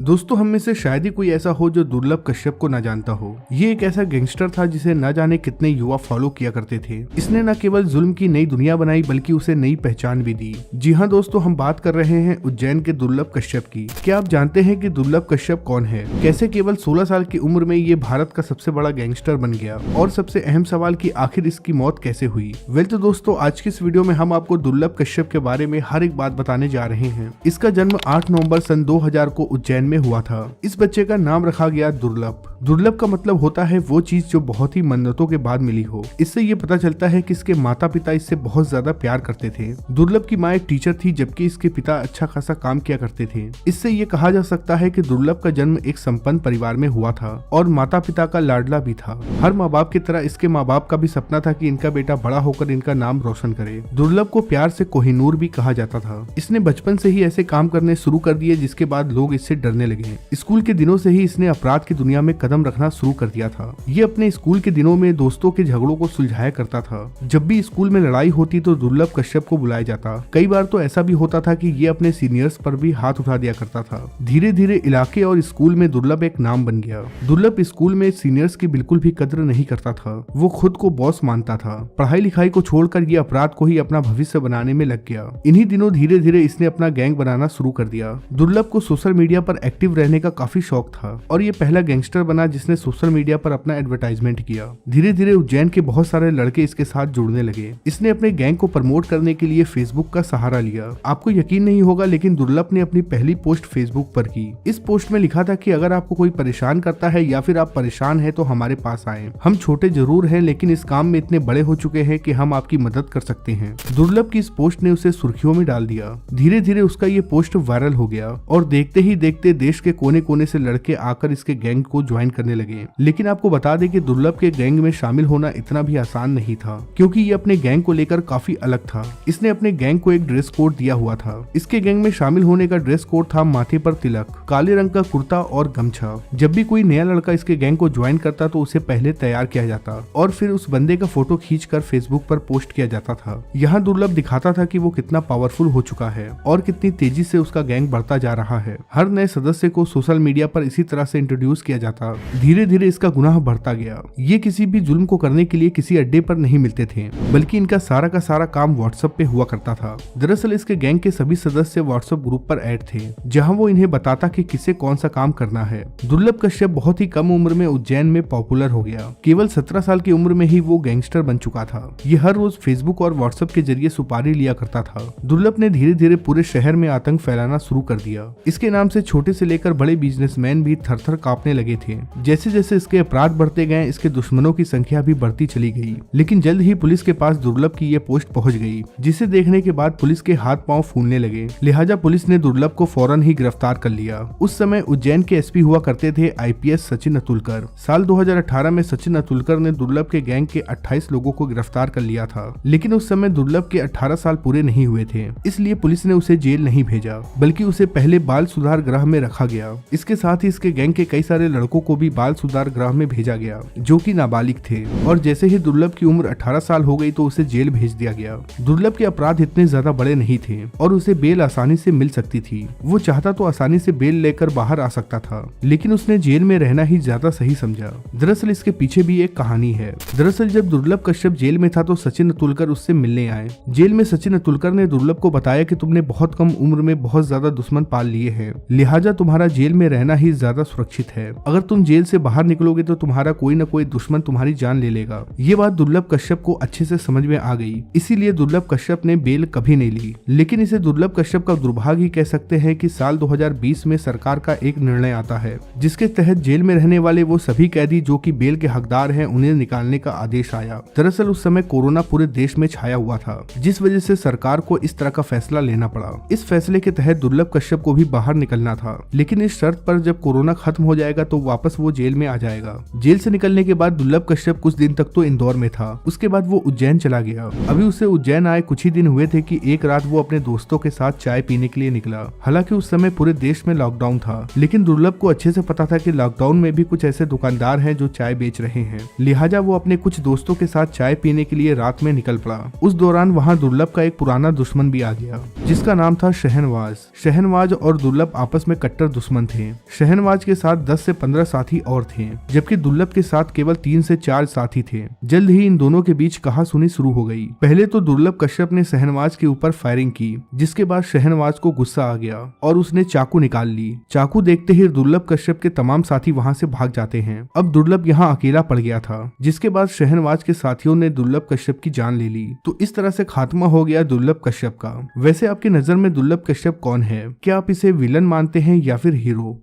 दोस्तों, हम में से शायद ही कोई ऐसा हो जो दुर्लभ कश्यप को न जानता हो। ये एक ऐसा गैंगस्टर था जिसे न जाने कितने युवा फॉलो किया करते थे। इसने न केवल जुल्म की नई दुनिया बनाई बल्कि उसे नई पहचान भी दी। जी हाँ दोस्तों, हम बात कर रहे हैं उज्जैन के दुर्लभ कश्यप की। क्या आप जानते हैं कि दुर्लभ कश्यप कौन है? कैसे केवल 16 साल की उम्र में ये भारत का सबसे बड़ा गैंगस्टर बन गया? और सबसे अहम सवाल कि आखिर इसकी मौत कैसे हुई? वेल तो दोस्तों, आज की इस वीडियो में हम आपको दुर्लभ कश्यप के बारे में हर एक बात बताने जा रहे हैं। इसका जन्म 8 नवंबर सन 2000 को उज्जैन में हुआ था। इस बच्चे का नाम रखा गया दुर्लभ। दुर्लभ का मतलब होता है वो चीज जो बहुत ही मन्नतों के बाद मिली हो। इससे ये पता चलता है कि इसके माता पिता इससे बहुत ज्यादा प्यार करते थे। दुर्लभ की माँ एक टीचर थी जबकि इसके पिता अच्छा खासा काम किया करते थे। इससे ये कहा जा सकता है कि दुर्लभ का जन्म एक संपन्न परिवार में हुआ था और माता पिता का लाडला भी था। हर माँ बाप की तरह इसके माँ बाप का भी सपना था कि इनका बेटा बड़ा होकर इनका नाम रोशन करे। दुर्लभ को प्यार से कोहिनूर भी कहा जाता था। इसने बचपन से ही ऐसे काम करने शुरू कर दिए जिसके बाद लोग इससे डरने लगे। स्कूल के दिनों से ही इसने अपराध की दुनिया में कदम रखना शुरू कर दिया था। ये अपने स्कूल के दिनों में दोस्तों के झगड़ों को सुलझाया करता था। जब भी स्कूल में लड़ाई होती तो दुर्लभ कश्यप को बुलाया जाता। कई बार तो ऐसा भी होता था कि ये अपने सीनियर्स पर भी हाथ उठा दिया करता था। धीरे धीरे इलाके और स्कूल में दुर्लभ एक नाम बन गया। दुर्लभ स्कूल में सीनियर्स की बिल्कुल भी कद्र नहीं करता था। वो खुद को बॉस मानता था। पढ़ाई लिखाई को छोड़कर ये अपराध को ही अपना भविष्य बनाने में लग गया। इन्हीं दिनों धीरे धीरे इसने अपना गैंग बनाना शुरू कर दिया। दुर्लभ को सोशल मीडिया पर एक्टिव रहने का काफी शौक था और ये पहला गैंगस्टर बना जिसने सोशल मीडिया पर अपना एडवर्टाइजमेंट किया। धीरे धीरे उज्जैन के बहुत सारे लड़के इसके साथ जुड़ने लगे। इसने अपने गैंग को प्रमोट करने के लिए फेसबुक का सहारा लिया। आपको यकीन नहीं होगा लेकिन दुर्लभ ने अपनी पहली पोस्ट फेसबुक पर की। इस पोस्ट में लिखा था कि अगर आपको कोई परेशान करता है या फिर आप परेशान हैं तो हमारे पास आएं। हम छोटे जरूर हैं लेकिन इस काम में इतने बड़े हो चुके हैं कि हम आपकी मदद कर सकते हैं। दुर्लभ की इस पोस्ट ने उसे सुर्खियों में डाल दिया। धीरे धीरे उसका ये पोस्ट वायरल हो गया और देखते ही देखते देश के कोने कोने से लड़के आकर इसके गैंग को ज्वाइन करने लगे। लेकिन आपको बता दें कि दुर्लभ के गैंग में शामिल होना इतना भी आसान नहीं था क्योंकि ये अपने गैंग को लेकर काफी अलग था। इसने अपने गैंग को एक ड्रेस कोड दिया हुआ था। इसके गैंग में शामिल होने का ड्रेस कोड था माथे पर तिलक, काले रंग का कुर्ता और गमछा। जब भी कोई नया लड़का इसके गैंग को ज्वाइन करता तो उसे पहले तैयार किया जाता और फिर उस बंदे का फोटो खींचकर फेसबुक पर पोस्ट किया जाता था। यहाँ दुर्लभ दिखाता था कि वो कितना पावरफुल हो चुका है और कितनी तेजी से उसका गैंग बढ़ता जा रहा है। हर नए सदस्य को सोशल मीडिया पर इसी तरह से इंट्रोड्यूस किया जाता। धीरे धीरे इसका गुनाह बढ़ता गया। ये किसी भी जुल्म को करने के लिए किसी अड्डे पर नहीं मिलते थे बल्कि इनका सारा का सारा काम व्हाट्सएप पे हुआ करता था। दरअसल इसके गैंग के सभी सदस्य व्हाट्सएप ग्रुप पर ऐड थे जहां वो इन्हें बताता कि किसे कौन सा काम करना है। दुर्लभ कश्यप बहुत ही कम उम्र में उज्जैन में पॉपुलर हो गया। केवल 17 साल की उम्र में ही वो गैंगस्टर बन चुका था। ये हर रोज फेसबुक और व्हाट्सएप के जरिए सुपारी लिया करता था। दुर्लभ ने धीरे धीरे पूरे शहर में आतंक फैलाना शुरू कर दिया। इसके नाम से छोटे से लेकर बड़े बिजनेसमैन भी थर थर कांपने लगे थे। जैसे जैसे इसके अपराध बढ़ते गए इसके दुश्मनों की संख्या भी बढ़ती चली गई। लेकिन जल्द ही पुलिस के पास दुर्लभ की ये पोस्ट पहुंच गई जिसे देखने के बाद पुलिस के हाथ पांव फूलने लगे। लिहाजा पुलिस ने दुर्लभ को फौरन ही गिरफ्तार कर लिया। उस समय उज्जैन के एसपी हुआ करते थे आईपीएस सचिन अतुलकर। साल 2018 में सचिन अतुलकर ने दुर्लभ के गैंग के 28 लोगों को गिरफ्तार कर लिया था। लेकिन उस समय दुर्लभ के 18 साल पूरे नहीं हुए थे, इसलिए पुलिस ने उसे जेल नहीं भेजा बल्कि उसे पहले बाल सुधार गृह में रखा गया। इसके साथ ही इसके गैंग के कई सारे लड़कों को भी बाल सुधार गृह में भेजा गया जो कि नाबालिग थे और जैसे ही दुर्लभ की उम्र 18 साल हो गई तो उसे जेल भेज दिया गया। दुर्लभ के अपराध इतने ज्यादा बड़े नहीं थे और उसे बेल आसानी से मिल सकती थी। वो चाहता तो आसानी से बेल लेकर बाहर आ सकता था लेकिन उसने जेल में रहना ही ज्यादा सही समझा। दरअसल इसके पीछे भी एक कहानी है। दरअसल जब दुर्लभ कश्यप जेल में था तो सचिन अतुलकर उससे मिलने आए। जेल में सचिन अतुलकर ने दुर्लभ को बताया कि तुमने बहुत कम उम्र में बहुत ज्यादा दुश्मन पाल लिए हैं, लिहाजा तुम्हारा जेल में रहना ही ज्यादा सुरक्षित है। अगर तुम जेल से बाहर निकलोगे तो तुम्हारा कोई न कोई दुश्मन तुम्हारी जान ले लेगा। ये बात दुर्लभ कश्यप को अच्छे से समझ में आ गई, इसीलिए दुर्लभ कश्यप ने बेल कभी नहीं ली। लेकिन इसे दुर्लभ कश्यप का दुर्भाग्य ही कह सकते हैं कि साल 2020 में सरकार का एक निर्णय आता है जिसके तहत जेल में रहने वाले वो सभी कैदी जो कि बेल के हकदार हैं उन्हें निकालने का आदेश आया। दरअसल उस समय कोरोना पूरे देश में छाया हुआ था जिस वजह से सरकार को इस तरह का फैसला लेना पड़ा। इस फैसले के तहत दुर्लभ कश्यप को भी बाहर निकलना था लेकिन इस शर्त पर जब कोरोना खत्म हो जाएगा तो वापस वो जेल में आ जाएगा। जेल से निकलने के बाद दुर्लभ कश्यप कुछ दिन तक तो इंदौर में था, उसके बाद वो उज्जैन चला गया। अभी उसे उज्जैन आए कुछ ही दिन हुए थे कि एक रात वो अपने दोस्तों के साथ चाय पीने के लिए निकला। हालांकि उस समय पूरे देश में लॉकडाउन था लेकिन दुर्लभ को अच्छे से पता था कि लॉकडाउन में भी कुछ ऐसे दुकानदार हैं जो चाय बेच रहे हैं। लिहाजा वो अपने कुछ दोस्तों के साथ चाय पीने के लिए रात में निकल पड़ा। उस दौरान वहाँ दुर्लभ का एक पुराना दुश्मन भी आ गया जिसका नाम था शहनवाज। शहनवाज और दुर्लभ आपस में कट्टर दुश्मन थे। शहनवाज के साथ 10 से 15 साथी और थे, जबकि दुर्लभ के साथ केवल 3 से 4 साथी थे। जल्द ही इन दोनों के बीच कहासुनी शुरू हो गई। पहले तो दुर्लभ कश्यप ने शहनवाज के ऊपर फायरिंग की, जिसके बाद शहनवाज को गुस्सा आ गया और उसने चाकू निकाल ली। चाकू देखते ही दुर्लभ कश्यप के तमाम साथी वहां से भाग जाते हैं। अब दुर्लभ यहाँ अकेला पड़ गया था, जिसके बाद शहनवाज के साथियों ने दुर्लभ कश्यप की जान ले ली। तो इस तरह से खात्मा हो गया दुर्लभ कश्यप का। वैसे आपकी नजर में दुर्लभ कश्यप कौन है? क्या आप इसे विलन मानते हैं या फिर हीरो?